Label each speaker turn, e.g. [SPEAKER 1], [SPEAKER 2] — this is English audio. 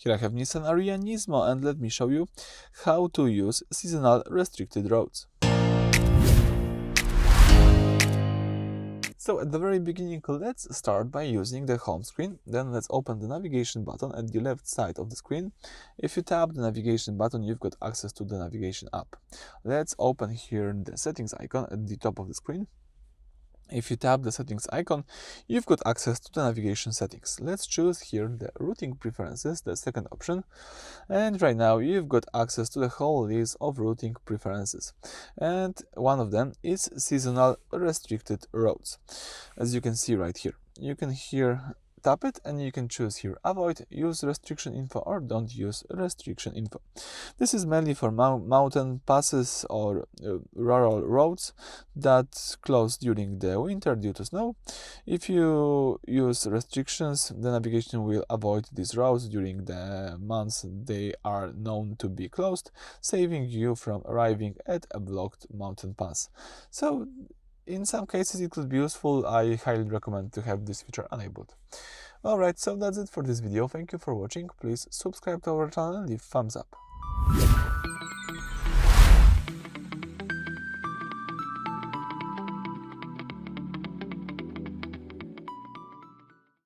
[SPEAKER 1] Here I have Nissan Ariya Nismo, and let me show you how to use seasonal restricted roads. So at the very beginning, let's start by using the home screen. Then let's open the navigation button at the left side of the screen. If you tap the navigation button, you've got access to the navigation app. Let's open here the settings icon at the top of the screen. If you tap the settings icon, you've got access to the navigation settings. Let's choose here the routing preferences, the second option. And right now you've got access to the whole list of routing preferences. And one of them is seasonal restricted roads. As you can see right here, you can here tap it and you can choose here avoid, use restriction info, or don't use restriction info. This is mainly for mountain passes or rural roads that close during the winter due to snow. If you use restrictions, the navigation will avoid these roads during the months they are known to be closed, saving you from arriving at a blocked mountain pass. So in some cases it could be useful. I highly recommend to have this feature enabled. Alright, so that's it for this video. Thank you for watching. Please subscribe to our channel and leave thumbs up.